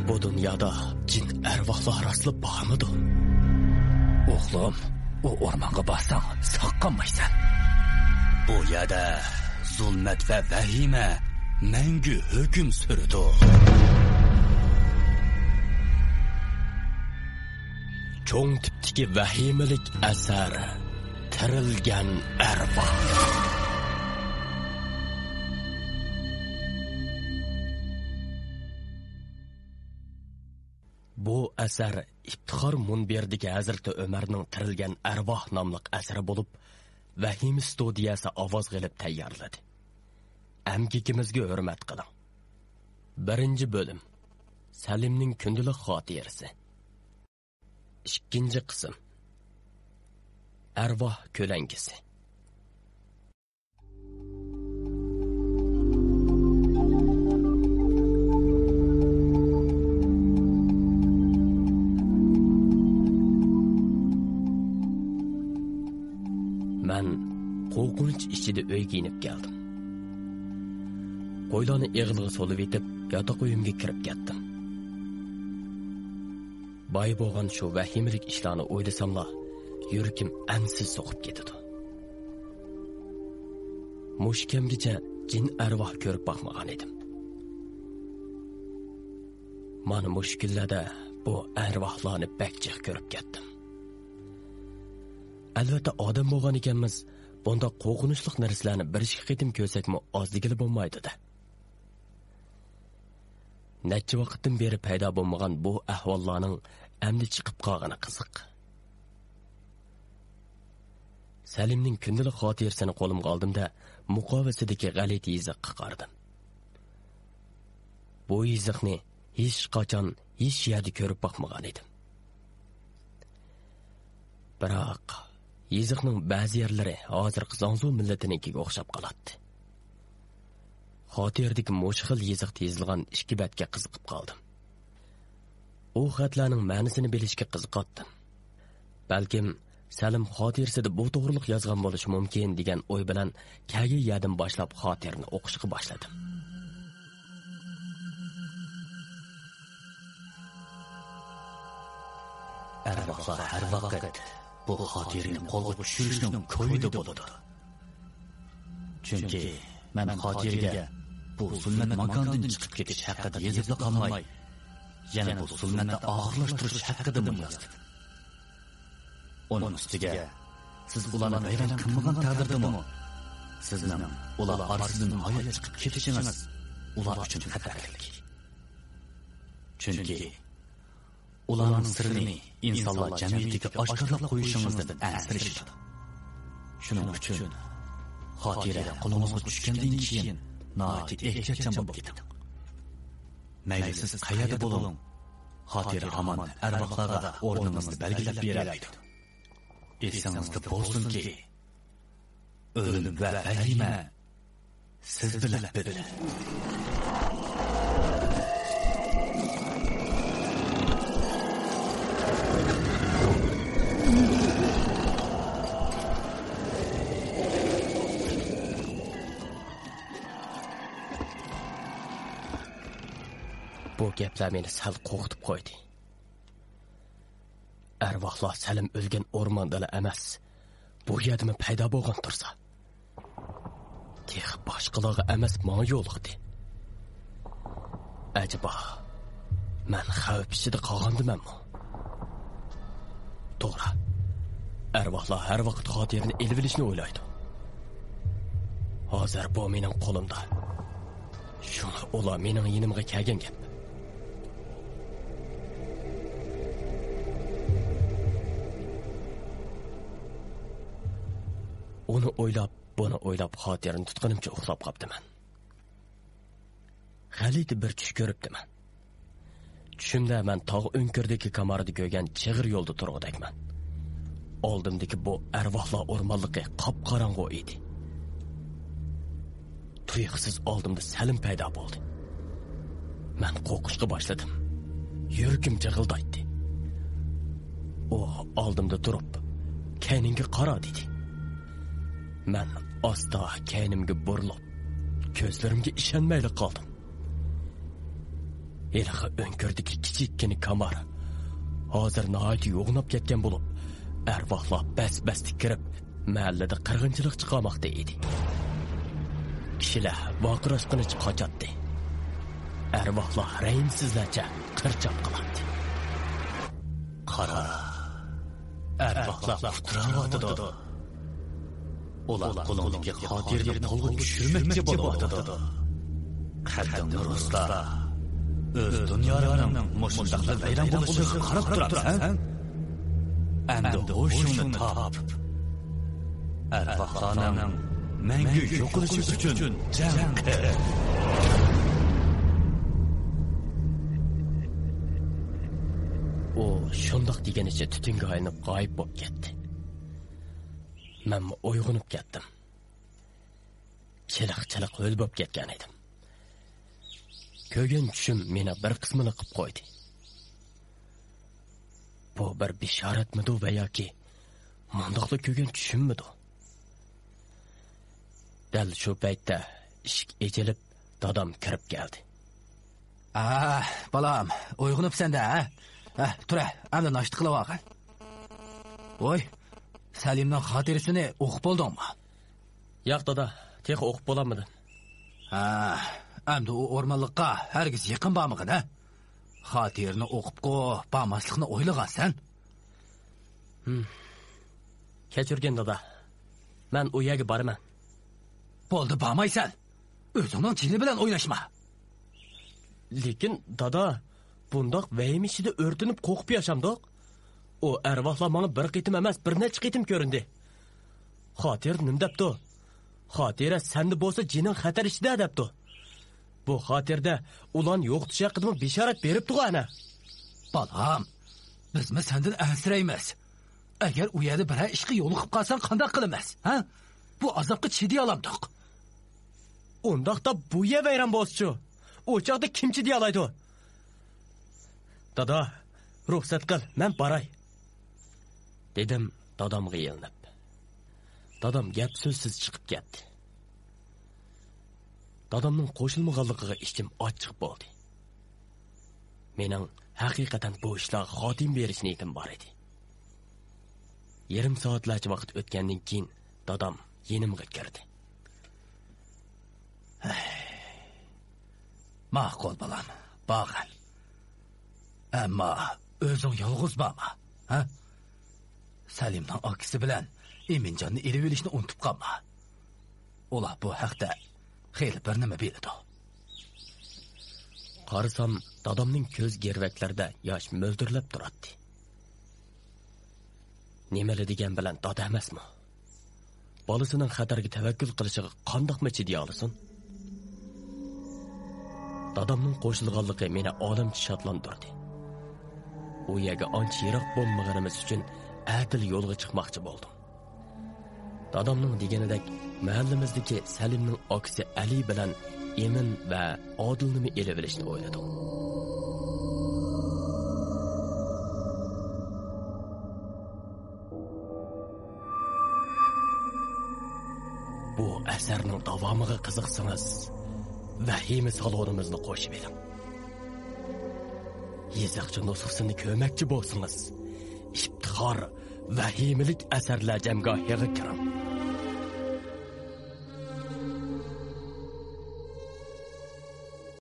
Bu dünyada cin arvohlar asli bormidi? O'g'lim, u o'rmonga borsang saqlanmaysan. Bu yerda zulmat va vahima mangu hukm surdi. Cho'ng tipdagi vahimalik asar tirilgan arvoh. Bu asar İftixor munberdagi Hazrati Umarning tirilgan arvoh nomli asari bo'lib, Vahim studiyasi ovoz qilib tayyorladi. Amgikimizga hurmat qiling. 1-bo'lim. Salimning kundalik xotirasi. 2-qism. Arvoh ko'lankisi. Men qo'rqinch ichida uyga inib keldim. Qo'ylarni eg'ilga solib etib, yotoq uyimga kirib ketdim. Boy bo'lgan shu vahimlik ishlarni o'ylasamla, yurakim ansiz so'qib ketadi. Mushkamgacha jin arvoh ko'rib boqmagan edim. Mana mushkullarda bu arvohlarni bakchiq ko'rib ketdim. Albatta odam bo'lgan ekanmiz, bunda qo'rqinchli narsalarni bir ikki qitim ko'rsakmi ozligili bo'lmaydi-da. Necha vaqtdan beri paydo bo'lmagan bu ahvollarning endi chiqib qolgani qiziq. Salimning kundalik xotirasini qo'limga oldimda muqovasidagi g'alati yiziqqa qardim. Bu yiziqni hech qachon hech yerda ko'rib boqmagan edim. Biroq yiziqning ba'zi yerlari hozirgi Zanzu millatinikiga o'xshab qoladi. Xotirdagi mo'shxil yiziqda yozilgan 2 betga qiziqib qoldim. U xatlarning ma'nosini bilishga qiziqdim. Balkim Salim xotirasida bu to'g'riliq yozgan bo'lishi mumkin degan o'y bilan kagi yadim boshlab xotirani o'qishga boshladim. Arvohlar har vaqt bu xotirani qo'lga tushirishning ko'yida bo'ladi. Chunki men xotiraga bu zulmat makondan chiqib ketish haqida yozib qolmay, yana bu zulmatni og'irlashtirish haqida yozdim. Onun ustiga siz ularni vayron qilmagan taqdirdami, sizning ular orasidan hayot chiqib ketishingiz ular uchun xatarlik. Chunki ularning sirini insonlar jamiyatiga oshkorlab qo'yishingizdan ansirishadi. Shuning uchun xotira qo'lingizga tushgandan keyin noiti ehtiyotchan bo'lib keting. Mayli siz qayerda bo'ling, xotira hamon arvohlarga o'rningizni belgilab beradi. Esingizda bo'lsinki, o'lim va vahima siz bilan birga. Bu gaplar meni sal qo'rqitib qo'ydi. Arvohlar Salim o'lgan o'rmonda emas, bu yerda paydo bo'lgan tursa, tex boshqalarga emas, menga yo'liqdi. Ajaba, men xavf ichida qolgandimanmi? To'g'ri. Arvohlar har vaqt xotirani elib olishni o'ylaydi. Hozir bu mening qo'limda. Shuni ular mening yonimga kelgan gap. Uni o'ylab, buni o'ylab xotirani tutqanimcha uxlab qolibdiman. G'alati bir tush ko'ribdiman. Tushimda men tog' o'nkirdagi kamarda ko'rgan chig'ir yo'lda turg'udakman. Oldimdagi bu arvohlar o'rmonligi qop-qorong'u edi. Tuyuqsiz oldimda Salim paydo bo'ldi. Men qo'rqishga boshladim. Yuragim jig'ildaydi. U oldimda turib, kayningga qara dedi. Men asta asta kaynimga burilib, ko'zlarimga ishonmay qoldim. Elxi önkürdiki kichikkina kamar hozir nihoyat yo'g'nab ketgan bo'lib, arvohlar bas-basti kirib, mahallada qirg'inchilik chiqarmoqda edi. Kishilar voqirashqini qochotdi. Arvohlar rayimsizlarcha qirchoq qiladi. Qara. Arvohlar uxtiryotdi. Ular qo'lingdagi xotirani qo'lga tushirmoqchi bo'lyapti. Qaddamni ruslar o'z dunyolarining mushundaqlar vayron bo'lishiga qarab turibsan. Endi ho'shingni top. Arvohlarning mangu yo'qolishi uchun jang qil. O shundoq deganicha tutunga aynib g'oyib bo'lib ketdi. Men uyg'onib ketdim. Chiliq-chiliq o'l bo'lib ketgan edim. Ko'rgan tushim meni bir qismini qilib qo'ydi. Bu bir bishoratmidi va yoki mundoqli ko'rgan tushimmidi? Dal shu paytda eshik echilib, dadam kirib keldi. Balam, uyg'onibsan-da, tura, endi noshta qilib olgin. Voy, Salimning xotirasini o'qib bo'ldingmi? Yo'q, dada, tex o'qib bo'lamadin. Endi u o'rmonlikqa hargiz yaqin bormag'in, ha? Xotirani o'qib bormaslikni o'ylagansan? Kechirgin, dada. Men u yerga boraman. Bo'ldi, bormaysan. O'zingning jini bilan o'ynashma. Lekin dada, bundoq vahim ichida o'rtinib qo'rqib yashamdoq. O arvohlar menga bir qitim emas, bir necha qitim ko'rindi. Xotir nim debdi? Xotira senda bo'lsa jining xatar ichida debdi. Bu xotirda ulan yo'qtish haqida bishorat beribdi ana. Balam, bizmi sendan ansiraymiz. Agar u yerda bir ishga yo'liqib qolsan qanday qilamiz, ha? Bu azobga chiday olamdiq. Undaqda bu yer vayron bo'lsa-chi, o'choqda kim chiday oladi? Dada, ruxsat qil, men boray. Dedim dadamga yelinib. Dadam gap so'zsiz chiqib ketdi. Dadamning qo'shilmaganligiga ichim ochiq bo'ldi. Mening haqiqatan bu ishlarga xotim berish niyatim bor edi. Yarim soatlarcha vaqt o'tgandan keyin dadam yenimga kirdi. Ma'qul balam, bag'an. Ammo o'zing yolg'iz borma, ha? Salimning akisi bilan Eminjonni elib olishni unutib qolma. Ular bu haqda xeyli bir nima biladi. Qarasam, dadamning ko'z gervaklarida yosh mo'ldirlab turadi. Nimali degan bilan dada emasmi? Bolasining xatarga tavakkul qilishiga qandoqmi chiday olasin? Dadamning qo'shilganligi meni olamcha shodlantirdi. U yerga ancha yiroq bo'lmaganimiz uchun adil yo'lga chiqmoqchi bo'ldim. Dadamning deganidek mahallamizdagi Salimning akisi Ali bilan Emin va Odilni elib olishni o'yladim. Bu asarning davomiga qiziqsangiz, vahima salonimizni qo'shib bering. Yeziqchi nusxasini ko'rmoqchi bo'lsangiz, iftixor vahimalik asarlar jamgohiga kiring.